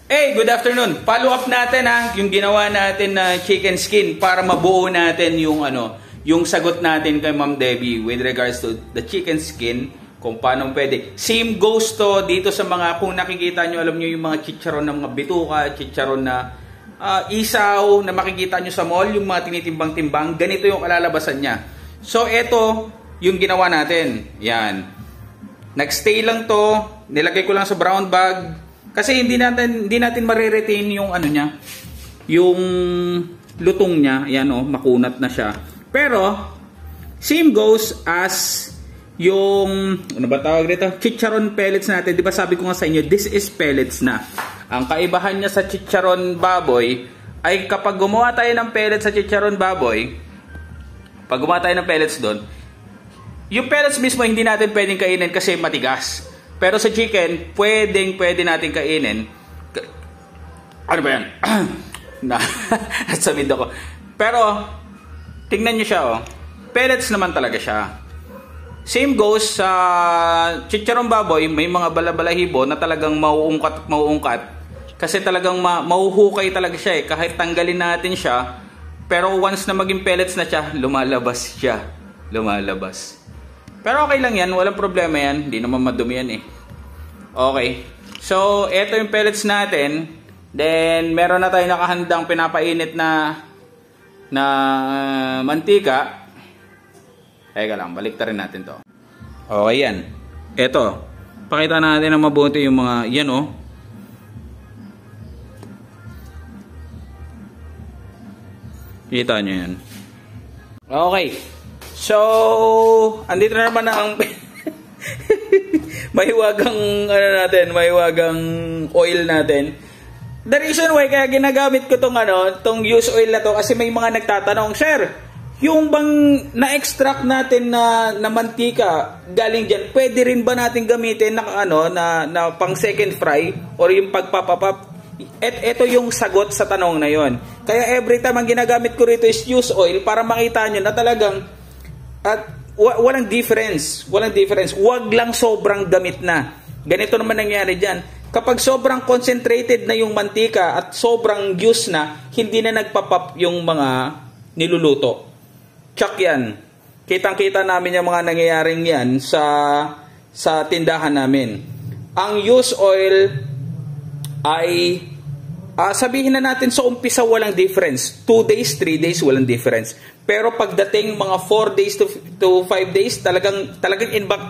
Hey, good afternoon. Follow up natin yung ginawa natin na chicken skin para mabuo natin yung yung sagot natin kay Ma'am Debbie with regards to the chicken skin, kung paano pwede. Same goes to dito sa mga, kung nakikita nyo, alam nyo yung mga chicharon ng mga bituka, chicharon na isaw na makikita nyo sa mall, yung mga tinitimbang-timbang, ganito yung kalalabasan niya. So, ito yung ginawa natin. Yan. Nagstay lang to, nilagay ko lang sa brown bag, kasi hindi natin mariretain yung niya, yung lutong niya. Ayan makunat na siya. Pero same goes as yung ba tawag dito? Chicharon pellets natin. 'Di ba sabi ko nga sa inyo, this is pellets na. Ang kaibahan niya sa chicharon baboy ay kapag gumawa tayo ng pellets sa chicharon baboy, pag gumawa tayo ng pellets doon, yung pellets mismo hindi natin pwedeng kainin kasi matigas. Pero sa chicken, pwede natin kainin. Ano ba yan? Sabihin ako. Pero, tingnan nyo siya pellets naman talaga siya. Same goes sa chicharon baboy, may mga balabalahibo na talagang mauungkat at mauungkat. Kasi talagang mauhukay talaga siya Kahit tanggalin natin siya, pero once na maging pellets na siya, lumalabas siya. Lumalabas. Pero okay lang yan, walang problema yan. Hindi naman madumi yan Okay. So, ito yung pellets natin. Then, meron na tayo nakahandang pinapainit na mantika. Teka lang, baliktarin natin to. Okay yan. Ito. Pakita natin na mabuti yung mga, yan Kita nyo yan. Okay. So, andito na naman ang mahiwagang oil natin. The reason why kaya ginagamit ko tong used oil na to, kasi may mga nagtatanong, sir, yung bang na-extract natin na mantika galing diyan, pwede rin ba natin gamitin na pang second fry or yung pagpapapap? Ito yung sagot sa tanong na yon. Kaya every time ang ginagamit ko rito is used oil para makita nyo na talagang walang difference. Huwag lang sobrang gamit na. Ganito naman nangyari dyan. Kapag sobrang concentrated na yung mantika at sobrang juice na, hindi na nagpapap yung mga niluluto. Check yan. Kitang-kita namin yung mga nangyayaring yan sa tindahan namin. Ang used oil ay sabihin na natin sa umpisa walang difference. 2 days, 3 days walang difference. Pero pagdating mga 4 days to 5 days, talagang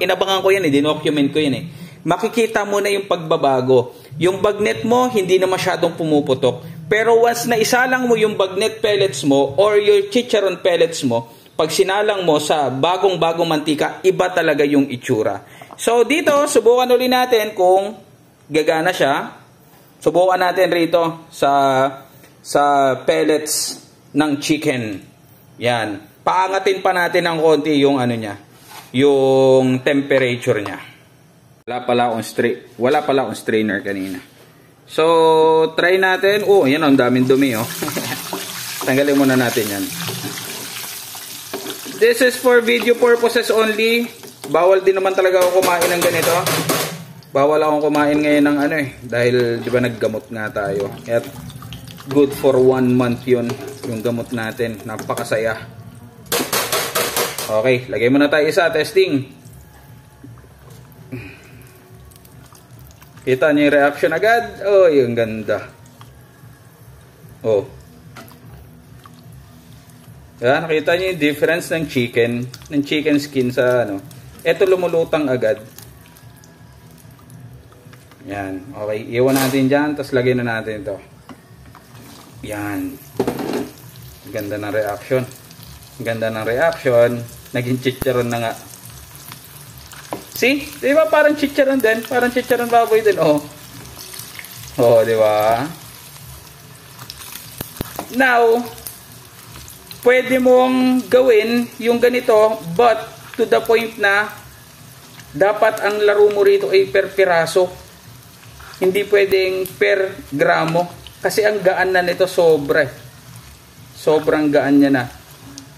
inabangan ko yan dinocument ko yan Makikita mo na yung pagbabago. Yung bagnet mo hindi na masyadong pumuputok. Pero once na isalang mo yung bagnet pellets mo or your chicharon pellets mo, pag sinalang mo sa bagong mantika, iba talaga yung itsura. So dito, subukan ulit natin kung gagana siya. Subukan natin rito sa pellets ng chicken. Yan. Paangatin pa natin ng konti yung yung temperature niya. Wala pala akong strainer kanina. So, try natin. Yan ang daming dumi Tanggalin muna natin yan. This is for video purposes only. Bawal din naman talaga ako kumain ng ganito. Bawal akong kumain ngayon ng dahil di ba naggamot nga tayo. At good for 1 month yun, yung gamot natin. Napakasaya. Okay, lagay muna tayo isa, testing. Kita niyo yung reaction agad? Yung ganda. Yan, nakita niyo yung difference ng chicken skin sa Ito lumulutang agad. Yan. Okay. Iwan natin dyan. Tapos lagyan na natin ito. Yan. Ganda ng reaction. Naging chicharon na nga. See? Di ba parang chicharon din? Parang chicharon baboy din. Di ba? Now, pwede mong gawin yung ganito, but to the point na dapat ang laro mo rito ay per piraso. Hindi pwedeng per gramo. Kasi ang gaan na nito sobrang gaan niya na.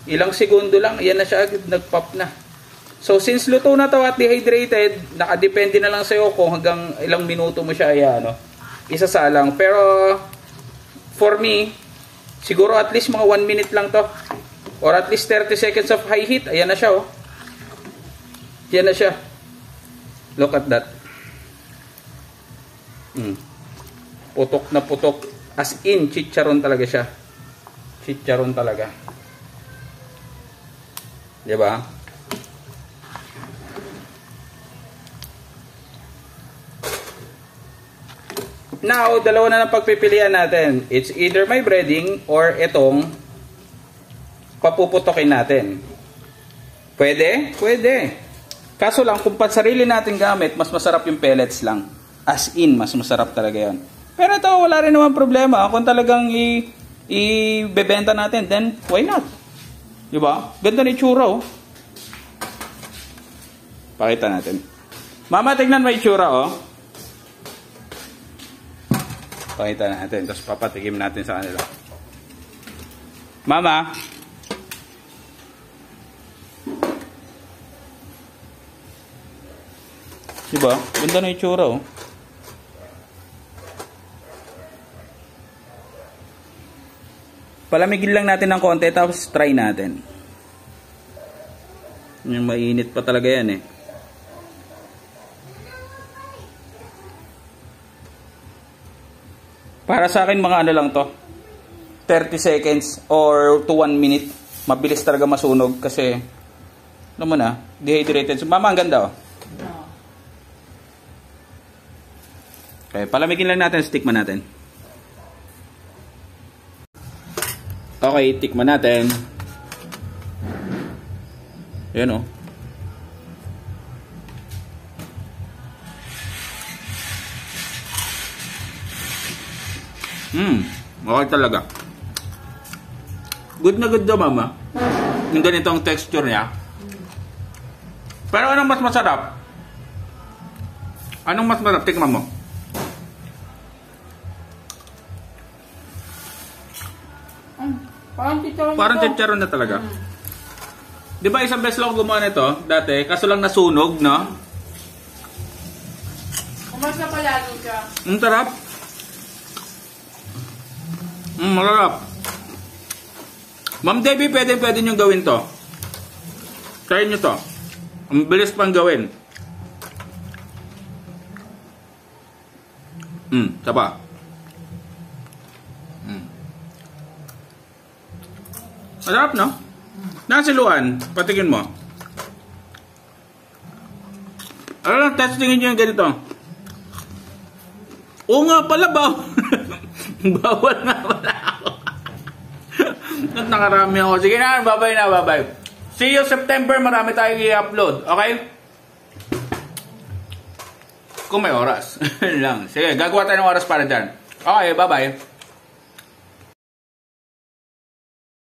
Ilang segundo lang, yan na siya agad, nagpop na. So since luto na to at dehydrated, nakadepende na lang sa'yo kung hanggang ilang minuto mo siya isasalang. Pero for me, siguro at least mga 1 minute lang to. Or at least 30 seconds of high heat. Ayan na siya, oh. Ayan na siya. Look at that. Putok na putok. As in, chicharon talaga siya. Chicharon talaga. Diba? Now, dalawa na ng pagpipilian natin. It's either my breading or itong papuputokin natin. Pwede? Pwede. Kaso lang, kung pansarili natin gamit, mas masarap yung pellets lang. As in, mas masarap talaga yan. Pero ito, wala rin naman problema. Kung talagang ibebenta natin, then why not? Diba? Ganda ni tsura, oh. Pakita natin. Mama, tignan mo yung tsura, oh. Pakita natin. Tapos papatikim natin sa kanila. Mama. Diba? Ganda na yung tsura, oh. Palamigin lang natin ng konti tapos try natin. Yung mainit pa talaga yan, eh. Para sa akin mga ano lang to. 30 seconds or to 1 minute. Mabilis talaga masunog kasi ano mo na, dehydrated. So, mama, ang ganda, oh. Okay, palamigin lang natin, tikman natin. Okay, tikman natin. Ayan, oh. Okay talaga. Good na good daw, mama. Yung ganitong texture niya. Pero anong mas masarap? Anong mas masarap? Tikman mo. Parang chicharon na talaga. Di ba isang beses lang ako gumawa nito dati, kaso lang nasunog, no? Mas na palagi ka. Ang sarap. Mararap. Ma'am Debbie, pwede nyo gawin to. Try nyo to. Ang bilis pang gawin. Saba. Masarap, no? Nasiluan. Patingin mo. Ano lang, testingin nyo yung ganito. Oo nga pala, bawal nga pala ako. At nakarami ako. Sige na, babay na, babay. See you September, marami tayong i-upload. Okay? Kung may oras. lang. Sige, gagawa tayo ng oras para dyan. Okay, bye-bye.